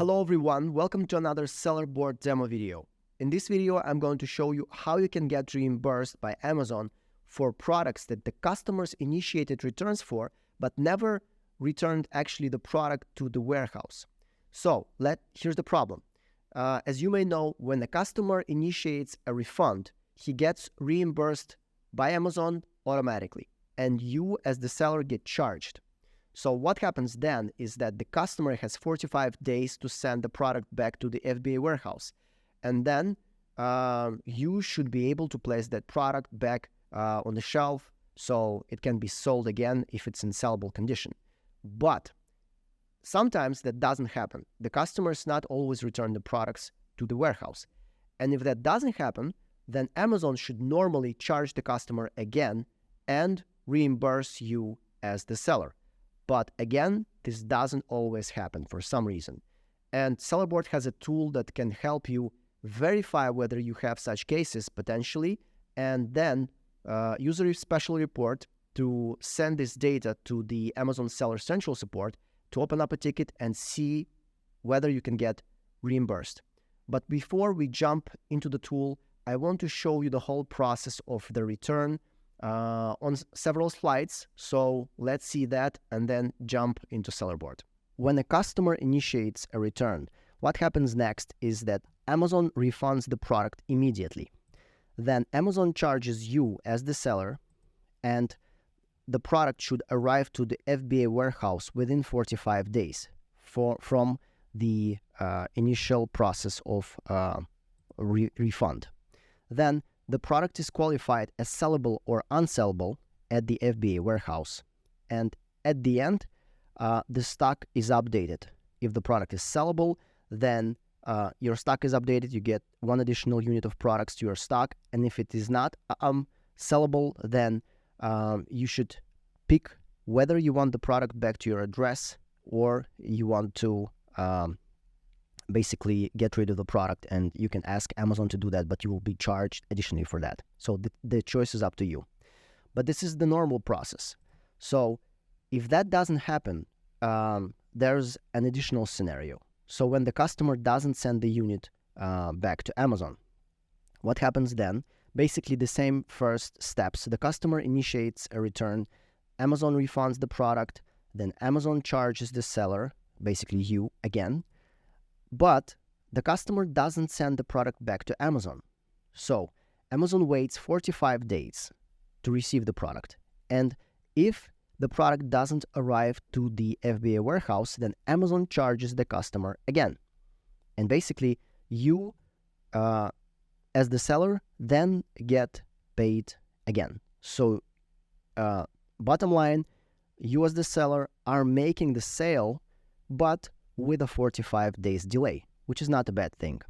Hello everyone, welcome to another Seller Board demo video. In this video, I'm going to show you how you can get reimbursed by Amazon for products that the customers initiated returns for, but never returned actually the product to the warehouse. So here's the problem. As you may know, when a customer initiates a refund, he gets reimbursed by Amazon automatically, and you as the seller get charged. So what happens then is that the customer has 45 days to send the product back to the FBA warehouse. And then you should be able to place that product back on the shelf so it can be sold again if it's in sellable condition. But sometimes that doesn't happen. The customers not always return the products to the warehouse. And if that doesn't happen, then Amazon should normally charge the customer again and reimburse you as the seller. But again, this doesn't always happen for some reason. And Sellerboard has a tool that can help you verify whether you have such cases potentially, and then use a special report to send this data to the Amazon Seller Central support to open up a ticket and see whether you can get reimbursed. But before we jump into the tool, I want to show you the whole process of the return on several slides. So let's see that and then jump into Sellerboard. When a customer initiates a return, what happens next is that Amazon refunds the product immediately. Then Amazon charges you as the seller, and the product should arrive to the FBA warehouse within 45 days from the initial process of refund. Then the product is qualified as sellable or unsellable at the FBA warehouse. And at the end, the stock is updated. If the product is sellable, then your stock is updated. You get one additional unit of products to your stock. And if it is not sellable, then you should pick whether you want the product back to your address or you want to basically get rid of the product, and you can ask Amazon to do that, but you will be charged additionally for that. So the choice is up to you. But this is the normal process. So if that doesn't happen, there's an additional scenario. So when the customer doesn't send the unit back to Amazon, what happens then? Basically the same first steps. The customer initiates a return, Amazon refunds the product, then Amazon charges the seller, basically you again, but the customer doesn't send the product back to Amazon. So Amazon waits 45 days to receive the product. And if the product doesn't arrive to the FBA warehouse, then Amazon charges the customer again. And basically you, as the seller, then get paid again. So bottom line, you as the seller are making the sale, but with a 45 days delay, which is not a bad thing.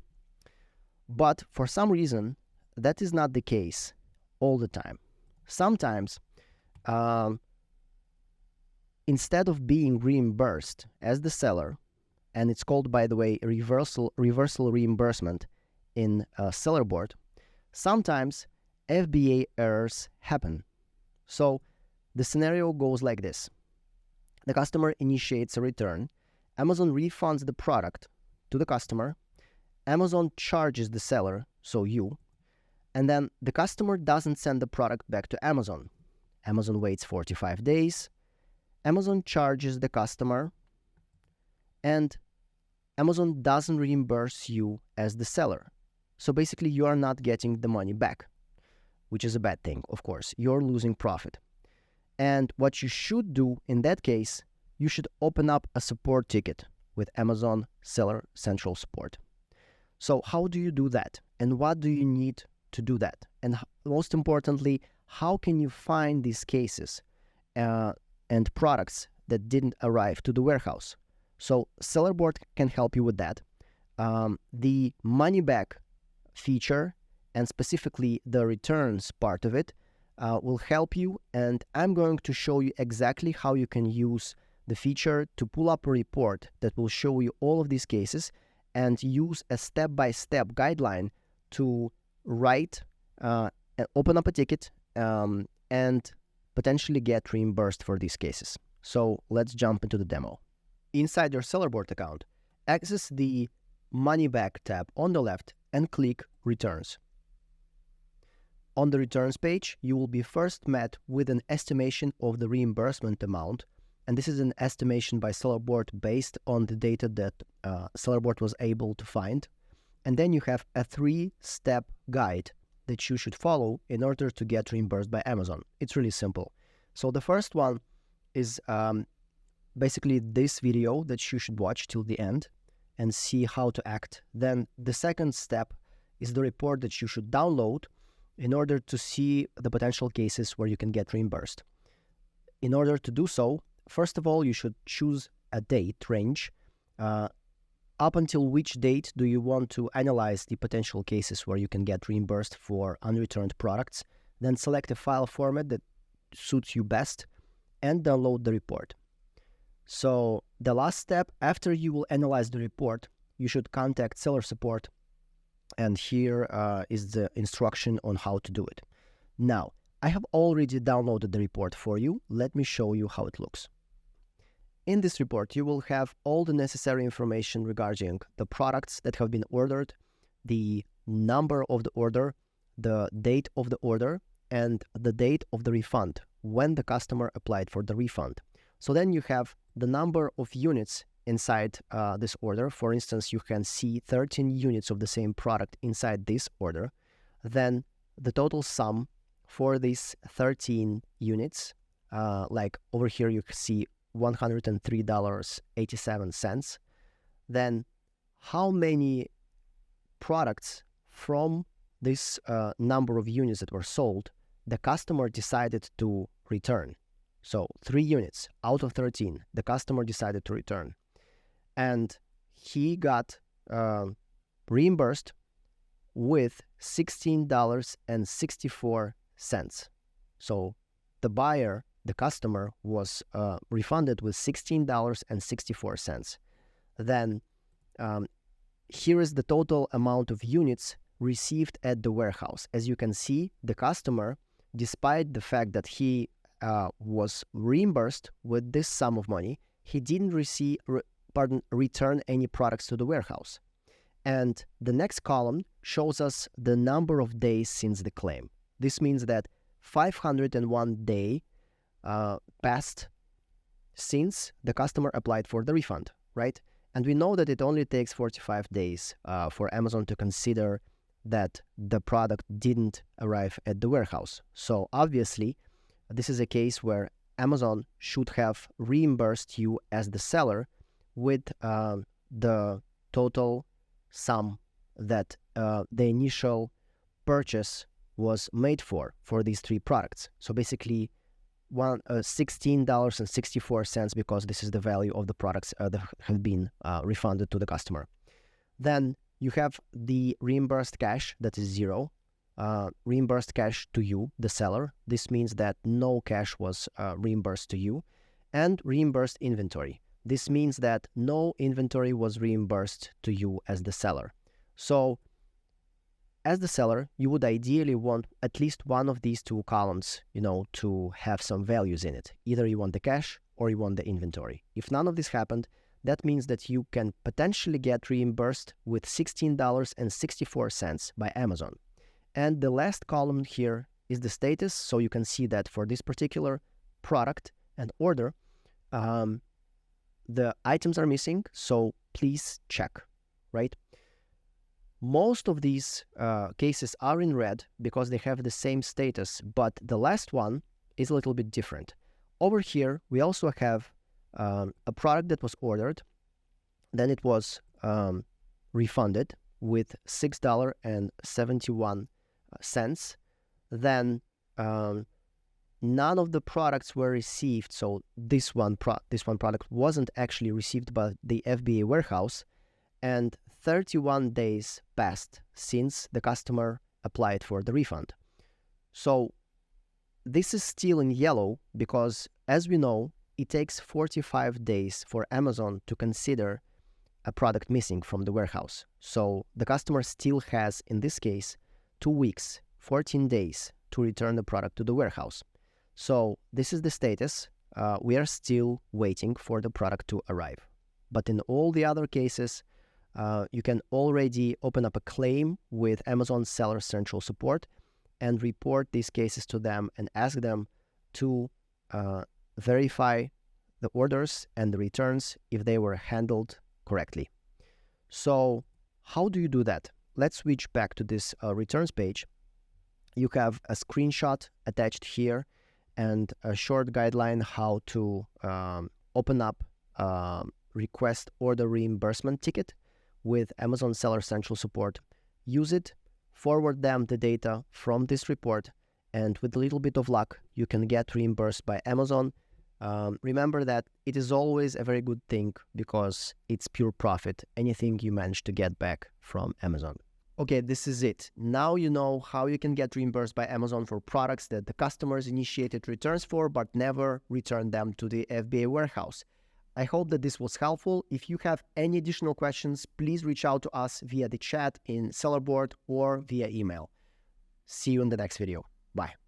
But for some reason, that is not the case all the time. Sometimes, instead of being reimbursed as the seller, and it's called, by the way, reversal reimbursement in Sellerboard, sometimes FBA errors happen. So the scenario goes like this. The customer initiates a return, Amazon refunds the product to the customer, Amazon charges the seller, so you, and then the customer doesn't send the product back to Amazon. Amazon waits 45 days, Amazon charges the customer, and Amazon doesn't reimburse you as the seller. So basically you are not getting the money back, which is a bad thing, of course. You're losing profit. And what you should do in that case, you should open up a support ticket with Amazon Seller Central Support. So how do you do that? And what do you need to do that? And most importantly, how can you find these cases and products that didn't arrive to the warehouse? So Sellerboard can help you with that. The money back feature, and specifically the returns part of it, will help you. And I'm going to show you exactly how you can use the feature to pull up a report that will show you all of these cases and use a step-by-step guideline to write and open up a ticket and potentially get reimbursed for these cases. So let's jump into the demo. Inside your Sellerboard account, access the Money Back tab on the left and click Returns. On the returns page, you will be first met with an estimation of the reimbursement amount, and this is an estimation by Sellerboard based on the data that Sellerboard was able to find. And then you have a 3-step guide that you should follow in order to get reimbursed by Amazon. It's really simple. So the first one is basically this video that you should watch till the end and see how to act. Then the second step is the report that you should download in order to see the potential cases where you can get reimbursed. In order to do so, first of all, you should choose a date range. Up until which date do you want to analyze the potential cases where you can get reimbursed for unreturned products? Then select a file format that suits you best and download the report. So the last step, after you will analyze the report, you should contact seller support, and here is the instruction on how to do it. Now, I have already downloaded the report for you. Let me show you how it looks. In this report, you will have all the necessary information regarding the products that have been ordered, the number of the order, the date of the order, and the date of the refund, when the customer applied for the refund. So then you have the number of units inside this order. For instance, you can see 13 units of the same product inside this order. Then the total sum for these 13 units, like over here you see $103.87. Then how many products from this number of units that were sold the customer decided to return. So 3 units out of 13 the customer decided to return, and he got reimbursed with $16.64. So the buyer, the customer, was refunded with $16.64. Then here is the total amount of units received at the warehouse. As you can see, the customer, despite the fact that he was reimbursed with this sum of money, he didn't return any products to the warehouse. And the next column shows us the number of days since the claim. This means that 501 days passed since the customer applied for the refund, right? And we know that it only takes 45 days for Amazon to consider that the product didn't arrive at the warehouse. So obviously, this is a case where Amazon should have reimbursed you as the seller with the total sum that the initial purchase was made for these 3 products. So basically, $16.64, because this is the value of the products that have been refunded to the customer. Then you have the reimbursed cash, that is 0. Reimbursed cash to you, the seller. This means that no cash was reimbursed to you. And reimbursed inventory. This means that no inventory was reimbursed to you as the seller. So as the seller, you would ideally want at least one of these 2 columns, to have some values in it. Either you want the cash or you want the inventory. If none of this happened, that means that you can potentially get reimbursed with $16.64 by Amazon. And the last column here is the status. So you can see that for this particular product and order, the items are missing, so please check, right? Most of these cases are in red because they have the same status, but the last one is a little bit different. Over here, we also have a product that was ordered, then it was refunded with $6.71. Then none of the products were received, so this one product wasn't actually received by the FBA warehouse, and 31 days passed since the customer applied for the refund. So this is still in yellow because, as we know, it takes 45 days for Amazon to consider a product missing from the warehouse. So the customer still has, in this case, 2 weeks, 14 days to return the product to the warehouse. So this is the status. We are still waiting for the product to arrive. But in all the other cases, you can already open up a claim with Amazon Seller Central Support and report these cases to them and ask them to verify the orders and the returns if they were handled correctly. So how do you do that? Let's switch back to this returns page. You have a screenshot attached here and a short guideline how to open up request order reimbursement ticket with Amazon Seller Central Support. Use it, forward them the data from this report, and with a little bit of luck, you can get reimbursed by Amazon. Remember that it is always a very good thing because it's pure profit, anything you manage to get back from Amazon. Okay, this is it. Now you know how you can get reimbursed by Amazon for products that the customers initiated returns for but never returned them to the FBA warehouse. I hope that this was helpful. If you have any additional questions, please reach out to us via the chat in Sellerboard or via email. See you in the next video. Bye.